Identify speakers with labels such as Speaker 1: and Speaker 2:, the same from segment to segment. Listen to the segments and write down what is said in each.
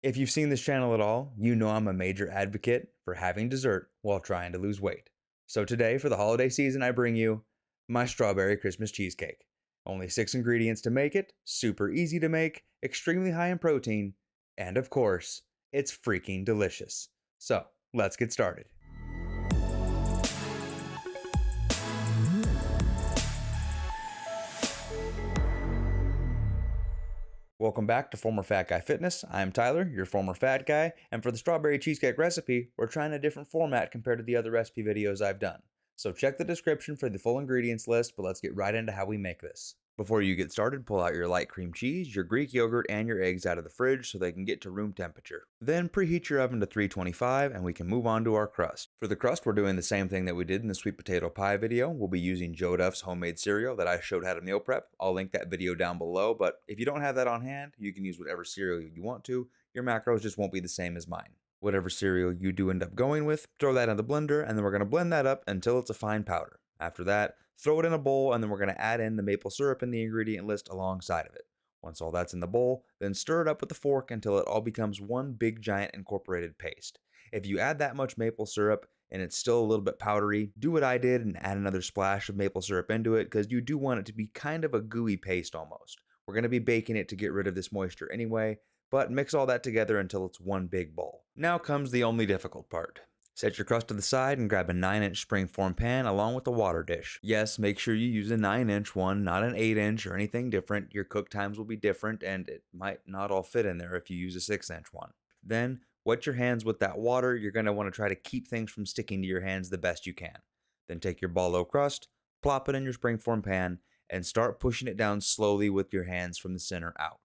Speaker 1: If you've seen this channel at all, you know I'm a major advocate for having dessert while trying to lose weight. So today, for the holiday season, I bring you my strawberry Christmas cheesecake. Only 6 ingredients to make it, super easy to make, extremely high in protein, and of course, it's freaking delicious. So let's get started. Welcome back to Former Fat Guy Fitness. I'm Tyler, your former fat guy, and for the strawberry cheesecake recipe, we're trying a different format compared to the other recipe videos I've done. So check the description for the full ingredients list, but let's get right into how we make this. Before you get started, pull out your light cream cheese, your Greek yogurt, and your eggs out of the fridge so they can get to room temperature. Then preheat your oven to 325 and we can move on to our crust. For the crust, we're doing the same thing that we did in the sweet potato pie video. We'll be using Joe Duff's homemade cereal that I showed how to meal prep. I'll link that video down below, but if you don't have that on hand, you can use whatever cereal you want to. Your macros just won't be the same as mine. Whatever cereal you do end up going with, throw that in the blender, and then we're going to blend that up until it's a fine powder. After that, throw it in a bowl, and then we're going to add in the maple syrup in the ingredient list alongside of it. Once all that's in the bowl, then stir it up with a fork until it all becomes one big giant incorporated paste. If you add that much maple syrup and it's still a little bit powdery, do what I did and add another splash of maple syrup into it because you do want it to be kind of a gooey paste almost. We're going to be baking it to get rid of this moisture anyway, but mix all that together until it's one big bowl. Now comes the only difficult part. Set your crust to the side and grab a 9-inch springform pan along with a water dish. Yes, make sure you use a 9-inch one, not an 8-inch or anything different. Your cook times will be different and it might not all fit in there if you use a 6-inch one. Then, wet your hands with that water. You're going to want to try to keep things from sticking to your hands the best you can. Then take your ball of crust, plop it in your springform pan, and start pushing it down slowly with your hands from the center out.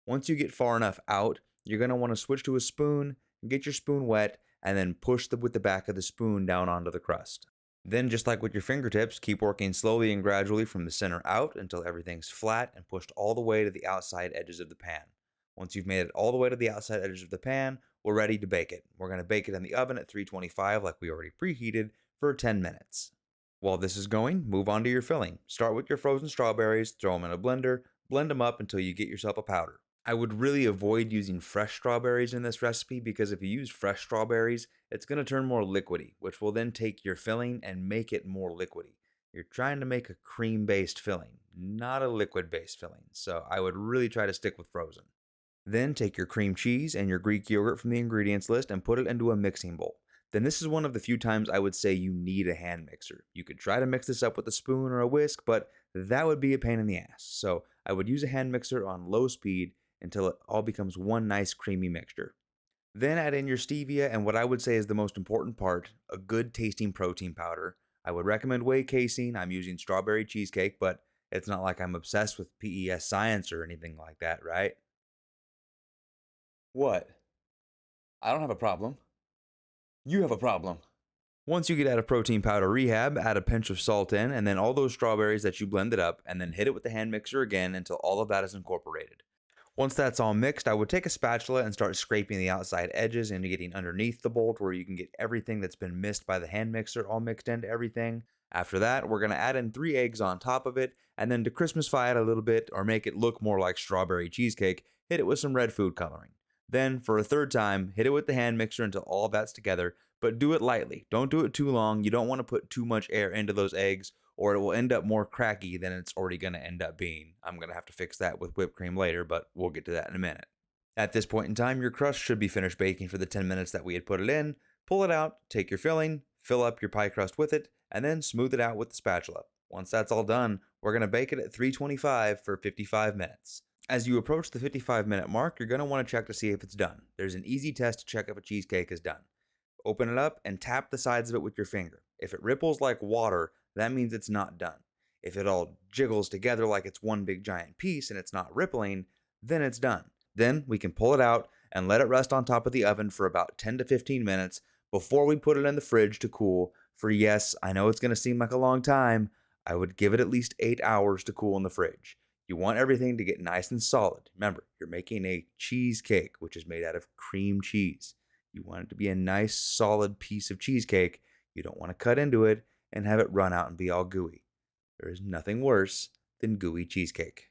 Speaker 1: Once you get far enough out, you're going to want to switch to a spoon, get your spoon wet, and then push with the back of the spoon down onto the crust. Then, just like with your fingertips, keep working slowly and gradually from the center out until everything's flat and pushed all the way to the outside edges of the pan. Once you've made it all the way to the outside edges of the pan, we're ready to bake it. We're going to bake it in the oven at 325 like we already preheated for 10 minutes. While this is going, move on to your filling. Start with your frozen strawberries, throw them in a blender, blend them up until you get yourself a powder. I would really avoid using fresh strawberries in this recipe because if you use fresh strawberries, it's going to turn more liquidy, which will then take your filling and make it more liquidy. You're trying to make a cream-based filling, not a liquid-based filling, so I would really try to stick with frozen. Then take your cream cheese and your Greek yogurt from the ingredients list and put it into a mixing bowl. Then this is one of the few times I would say you need a hand mixer. You could try to mix this up with a spoon or a whisk, but that would be a pain in the ass. So I would use a hand mixer on low speed until it all becomes one nice creamy mixture. Then add in your stevia and what I would say is the most important part, a good tasting protein powder. I would recommend whey casein. I'm using strawberry cheesecake, but it's not like I'm obsessed with PES science or anything like that, right? What? I don't have a problem. You have a problem. Once you get out of protein powder rehab, add a pinch of salt in, and then all those strawberries that you blended up, and then hit it with the hand mixer again until all of that is incorporated. Once that's all mixed, I would take a spatula and start scraping the outside edges and getting underneath the bowl to where you can get everything that's been missed by the hand mixer all mixed into everything. After that, we're going to add in 3 eggs on top of it, and then to Christmasify it a little bit or make it look more like strawberry cheesecake, hit it with some red food coloring. Then, for a third time, hit it with the hand mixer until all that's together, but do it lightly. Don't do it too long. You don't want to put too much air into those eggs or it will end up more cracky than it's already going to end up being. I'm going to have to fix that with whipped cream later, but we'll get to that in a minute. At this point in time, your crust should be finished baking for the 10 minutes that we had put it in. Pull it out, take your filling, fill up your pie crust with it, and then smooth it out with the spatula. Once that's all done, we're going to bake it at 325 for 55 minutes. As you approach the 55-minute mark, you're going to want to check to see if it's done. There's an easy test to check if a cheesecake is done. Open it up and tap the sides of it with your finger. If it ripples like water, that means it's not done. If it all jiggles together like it's one big giant piece and it's not rippling, then it's done. Then we can pull it out and let it rest on top of the oven for about 10 to 15 minutes before we put it in the fridge to cool. For yes, I know it's going to seem like a long time. I would give it at least 8 hours to cool in the fridge. You want everything to get nice and solid. Remember, you're making a cheesecake, which is made out of cream cheese. You want it to be a nice, solid piece of cheesecake. You don't want to cut into it and have it run out and be all gooey. There is nothing worse than gooey cheesecake.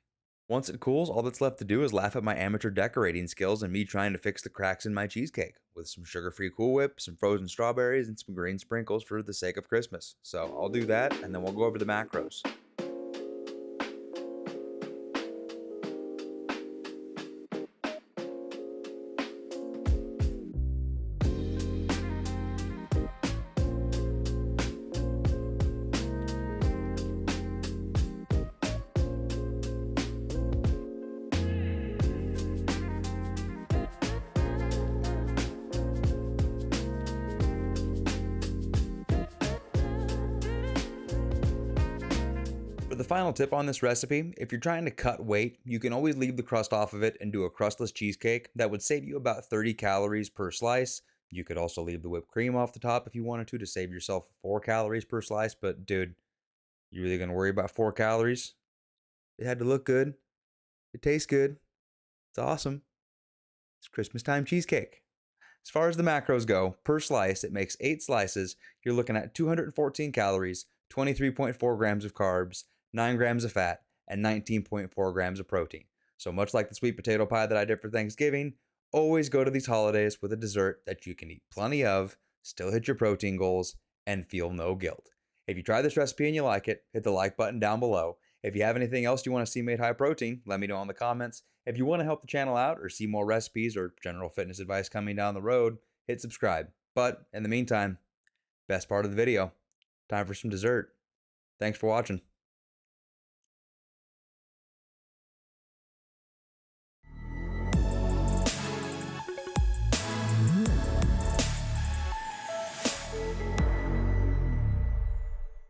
Speaker 1: Once it cools, all that's left to do is laugh at my amateur decorating skills and me trying to fix the cracks in my cheesecake with some sugar-free Cool Whip, some frozen strawberries, and some green sprinkles for the sake of Christmas. So I'll do that, and then we'll go over the macros. For the final tip on this recipe, if you're trying to cut weight, you can always leave the crust off of it and do a crustless cheesecake. That would save you about 30 calories per slice. You could also leave the whipped cream off the top if you wanted to save yourself 4 calories per slice. But dude, you really gonna worry about 4 calories? It had to look good. It tastes good. It's awesome. It's Christmas time cheesecake. As far as the macros go, per slice, it makes 8 slices. You're looking at 214 calories, 23.4 grams of carbs, 9 grams of fat, and 19.4 grams of protein. So much like the sweet potato pie that I did for Thanksgiving, always go to these holidays with a dessert that you can eat plenty of, still hit your protein goals, and feel no guilt. If you try this recipe and you like it, hit the like button down below. If you have anything else you want to see made high protein, let me know in the comments. If you want to help the channel out or see more recipes or general fitness advice coming down the road, hit subscribe. But in the meantime, best part of the video, time for some dessert. Thanks for watching.